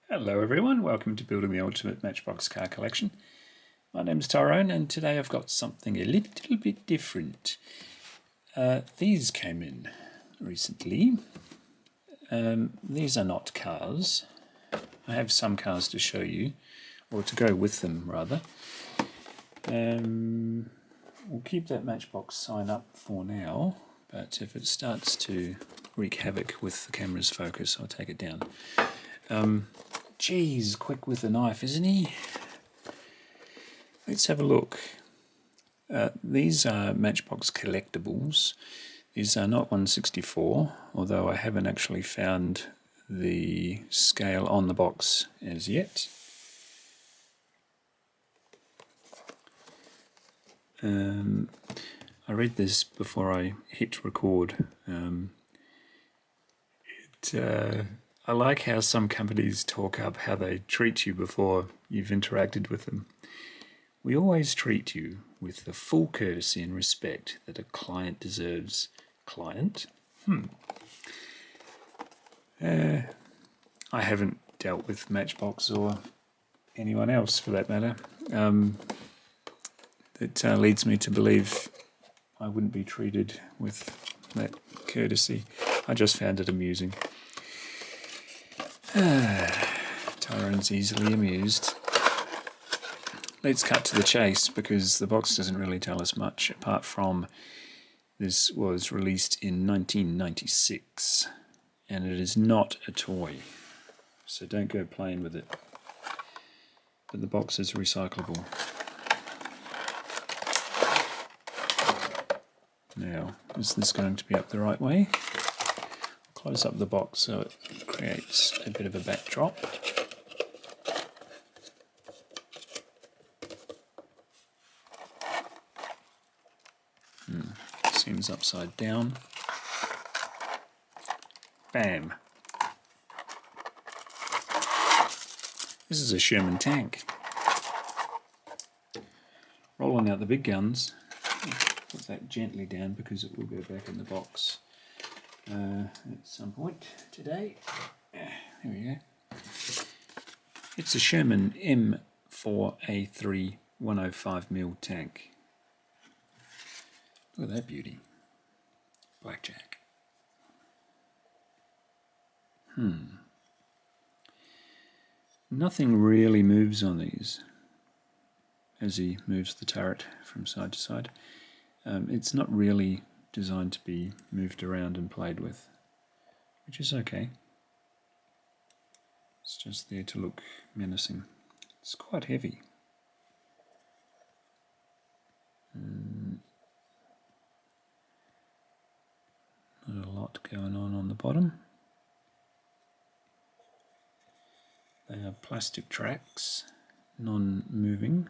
Hello everyone, welcome to Building the Ultimate Matchbox Car Collection. My name's Tyrone and today I've got something a little bit different. These came in recently. These are not cars. I have some cars to show you, or to go with them rather. We'll keep that Matchbox sign up for now, but if it starts to wreak havoc with the camera's focus, I'll take it down. Geez, quick with the knife, isn't he? Let's have a look. These are Matchbox collectibles. These are not 1/64, although I haven't actually found the scale on the box as yet. I read this before I hit record. I like how some companies talk up how they treat you before you've interacted with them. We always treat you with the full courtesy and respect that a client deserves. Client? I haven't dealt with Matchbox or anyone else for that matter. That leads me to believe I wouldn't be treated with that courtesy. I just found it amusing. Tyrone's easily amused. Let's cut to the chase because the box doesn't really tell us much apart from this was released in 1996 and it is not a toy, so don't go playing with it. But the box is recyclable. Now, is this going to be up the right way? Close up the box so it creates a bit of a backdrop. Seems upside down. Bam! This is a Sherman tank. Rolling out the big guns. Put that gently down because it will go back in the box at some point today. There we go. It's a Sherman M4A3 105mm tank. Look at that beauty. Blackjack. Nothing really moves on these as he moves the turret from side to side. It's not really designed to be moved around and played with, which is okay. It's just there to look menacing. It's quite heavy. Not a lot going on the bottom. They are plastic tracks, non-moving.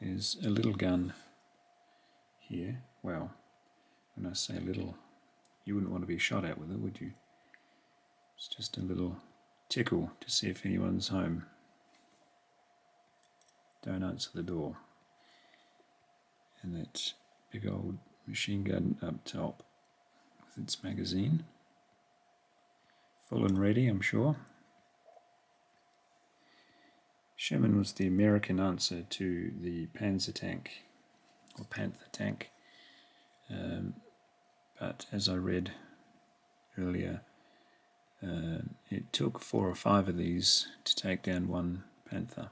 There's a little gun here. Well, when I say little, you wouldn't want to be shot at with it, would you? It's just a little tickle to see if anyone's home. Don't answer the door. And that big old machine gun up top with its magazine. Full and ready, I'm sure. Sherman was the American answer to the Panzer tank, or Panther tank. But as I read earlier, it took 4 or 5 of these to take down one Panther.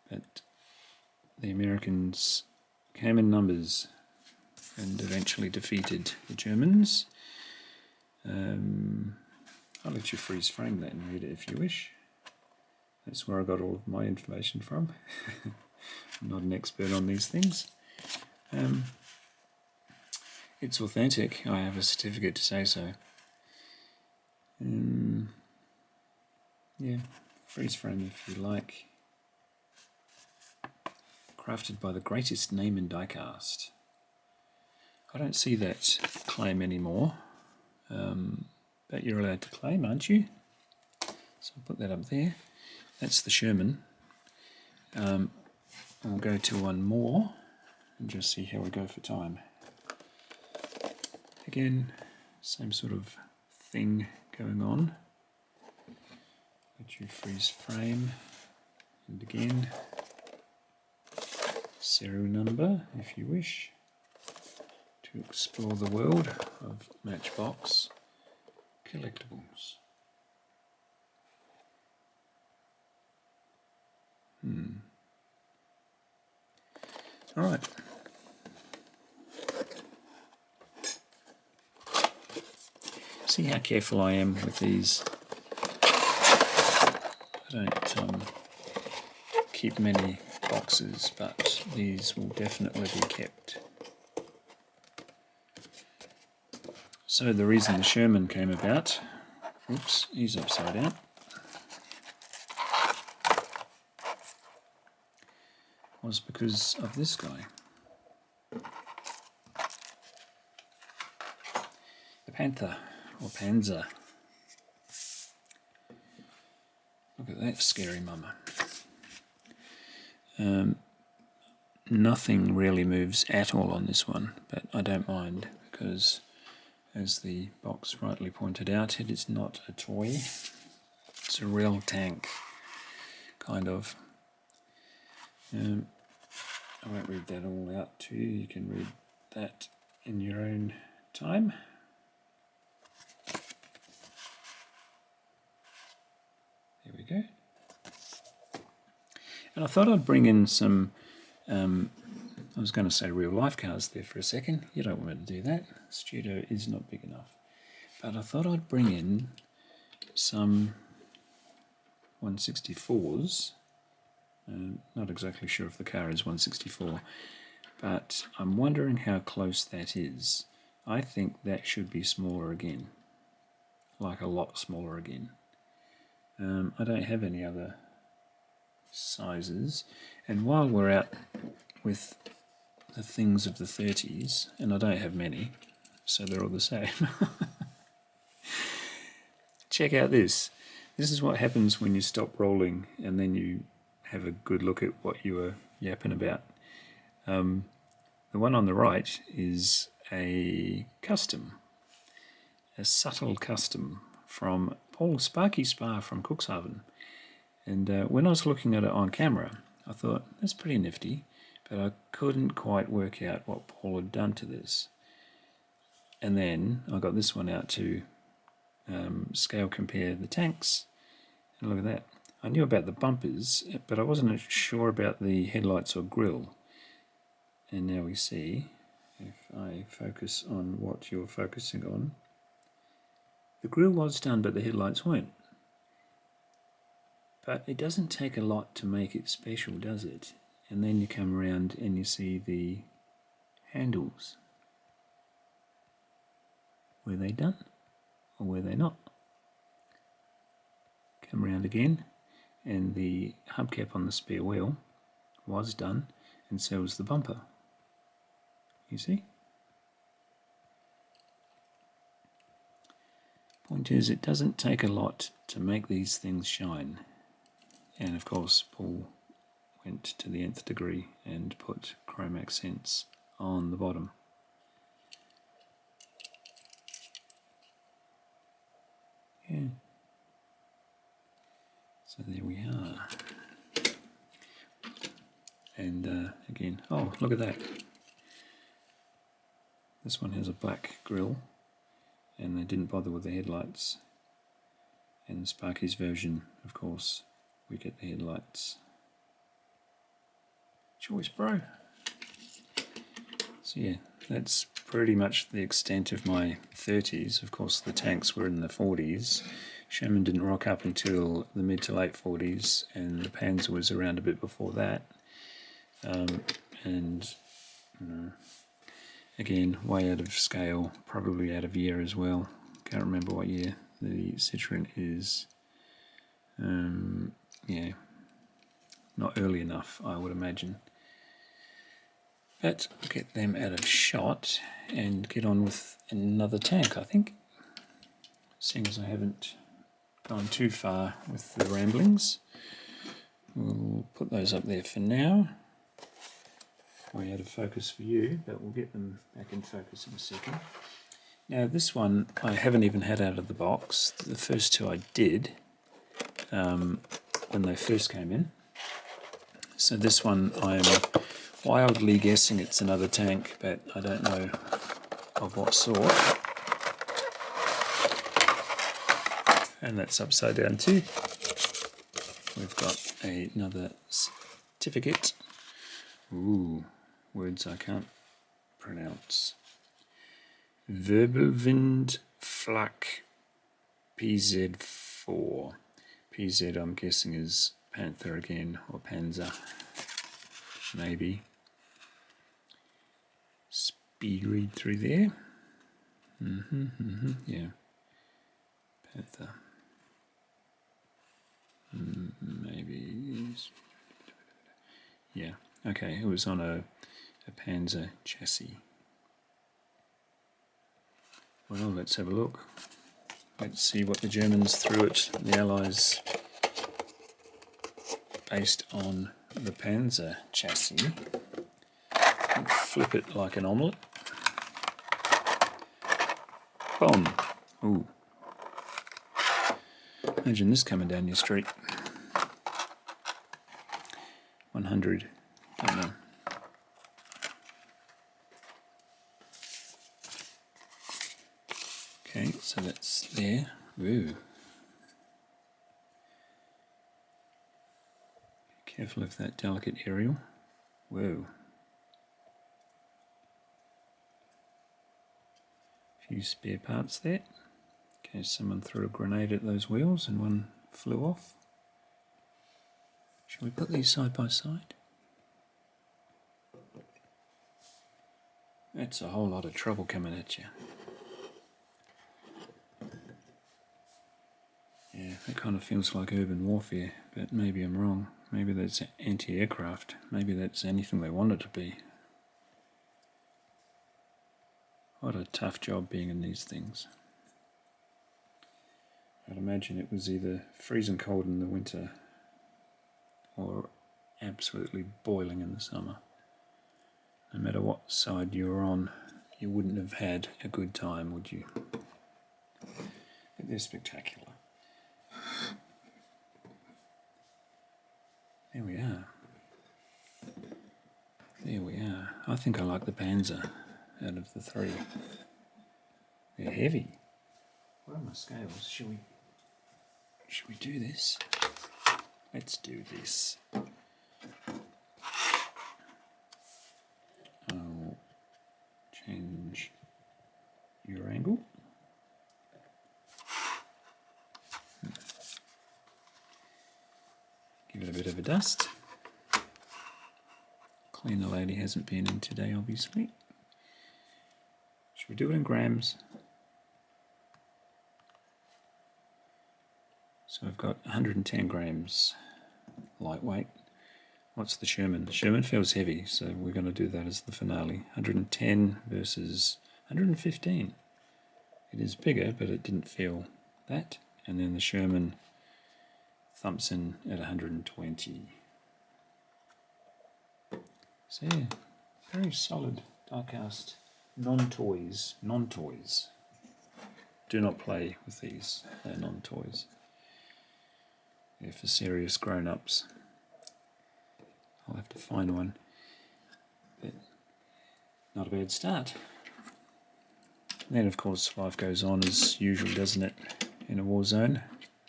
But the Americans came in numbers and eventually defeated the Germans. I'll let you freeze frame that and read it if you wish. That's where I got all of my information from. I'm not an expert on these things. It's authentic. I have a certificate to say so. Yeah, freeze frame if you like. Crafted by the greatest name in diecast. I don't see that claim anymore. But you're allowed to claim, aren't you? So I'll put that up there. That's the Sherman. I'll go to one more and just see how we go for time. Again, same sort of thing going on. Get your freeze frame, and again, serial number if you wish to explore the world of Matchbox collectibles. Alright. See how careful I am with these. I don't keep many boxes, but these will definitely be kept. So the reason the Sherman came about, oops, he's upside down, was because of this guy. The Panther, or Panzer. Look at that scary mama. Nothing really moves at all on this one, but I don't mind because, as the box rightly pointed out, it is not a toy. It's a real tank, kind of. I won't read that all out to you. You can read that in your own time. There we go. And I thought I'd bring in some, I was going to say real life cars there for a second. You don't want me to do that. The studio is not big enough. But I thought I'd bring in some 164s. Not exactly sure if the car is 164, but I'm wondering how close that is. I think that should be smaller again, like a lot smaller again. I don't have any other sizes, and while we're out with the things of the 30s, and I don't have many, so they're all the same. Check out this. This is what happens when you stop rolling and then you have a good look at what you were yapping about. The one on the right is a custom, a subtle custom from Paul Sparky Spar from Cuxhaven. And when I was looking at it on camera, I thought, that's pretty nifty, but I couldn't quite work out what Paul had done to this. And then I got this one out to scale compare the tanks, and look at that. I knew about the bumpers, but I wasn't sure about the headlights or grille. And now we see, if I focus on what you're focusing on, the grille was done, but the headlights weren't. But it doesn't take a lot to make it special, does it? And then you come around and you see the handles. Were they done? Or were they not? Come around again, and the hubcap on the spare wheel was done, and so was the bumper. You see? Point is, it doesn't take a lot to make these things shine. And of course, Paul went to the nth degree and put chrome accents on the bottom. Yeah. So there we are. And again, oh, look at that. This one has a black grille, and they didn't bother with the headlights. And Sparky's version, of course, we get the headlights. Choice, bro. So yeah, that's pretty much the extent of my 30s. Of course, the tanks were in the 40s. Sherman didn't rock up until the mid to late 40s, and the Panzer was around a bit before that. Again, way out of scale, probably out of year as well. Can't remember what year the Citroen is. Yeah, not early enough, I would imagine. But we'll get them out of shot and get on with another tank, I think. Seeing as I haven't gone too far with the ramblings, we'll put those up there for now. Way out of focus for you, but we'll get them back in focus in a second. Now this one I haven't even had out of the box. The first two I did. when they first came in. So this one I'm wildly guessing it's another tank, but I don't know of what sort. And that's upside down too. We've got another certificate. Ooh, words I can't pronounce. Wirbelwind Flak PZ4. PZ I'm guessing is Panther again, or Panzer, maybe. Speed read through there. Yeah. Panther. Maybe. Yeah. Okay, it was on a Panzer chassis. Well, let's have a look. Let's see what the Germans threw at the Allies based on the Panzer chassis. Flip it like an omelette. Boom! Ooh. Imagine this coming down your street. 100. Don't know. Okay, so that's there. Ooh. Careful of that delicate aerial. Whoa. Few spare parts there. Okay, someone threw a grenade at those wheels and one flew off. Shall we put these side by side? That's a whole lot of trouble coming at you. Yeah, that kind of feels like urban warfare, but maybe I'm wrong. Maybe that's anti-aircraft. Maybe that's anything they want it to be. What a tough job being in these things. I'd imagine it was either freezing cold in the winter or absolutely boiling in the summer. No matter what side you were on, you wouldn't have had a good time, would you? But they're spectacular. There we are. There we are. I think I like the Panzer out of the three. They're heavy. Where are my scales? Should we do this? Let's do this. I'll change your angle. Give it a bit of a dust. Cleaner lady hasn't been in today, obviously. Should we do it in grams? So I've got 110 grams lightweight. What's the Sherman? The Sherman feels heavy, so we're going to do that as the finale. 110 versus 115. It is bigger, but it didn't feel that. And then the Sherman thumps in at 120. So yeah, very solid die-cast non-toys. Non-toys. Do not play with these. They're non-toys. They're for serious grown-ups. I'll have to find one. But not a bad start. And then of course life goes on as usual, doesn't it, in a war zone.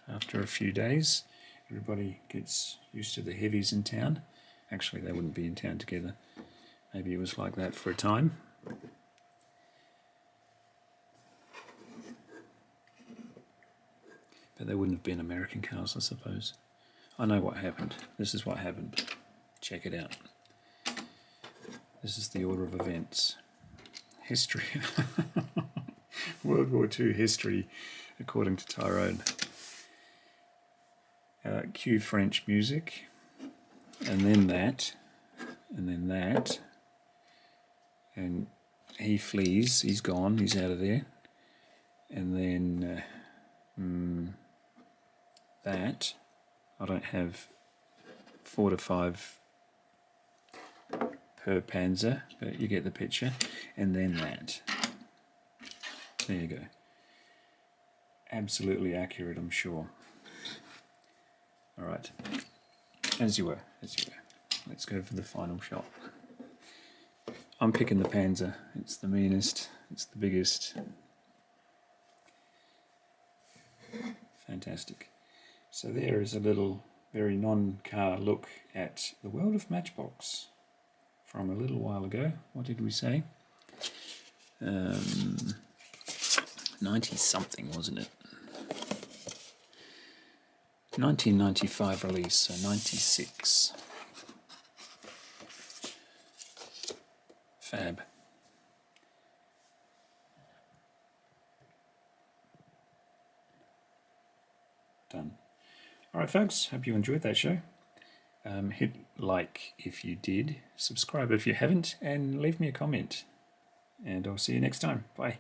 After a few days, everybody gets used to the heavies in town. Actually, they wouldn't be in town together. Maybe it was like that for a time. But they wouldn't have been American cars, I suppose. I know what happened. This is what happened. Check it out. This is the order of events. History. World War II history, according to Tyrone. Cue French music. And then that. And then that. And he flees. He's gone. He's out of there. And then that. I don't have 4 to 5 per Panzer, but you get the picture. And then that. There you go. Absolutely accurate, I'm sure. All right, as you were. Let's go for the final shot. I'm picking the Panzer. It's the meanest, it's the biggest. Fantastic. So there is a little, very non-car look at the world of Matchbox from a little while ago. What did we say? 90-something, wasn't it? 1995 release, so 96. Fab. Done. Alright folks, hope you enjoyed that show. Hit like if you did, subscribe if you haven't, and leave me a comment. And I'll see you next time. Bye.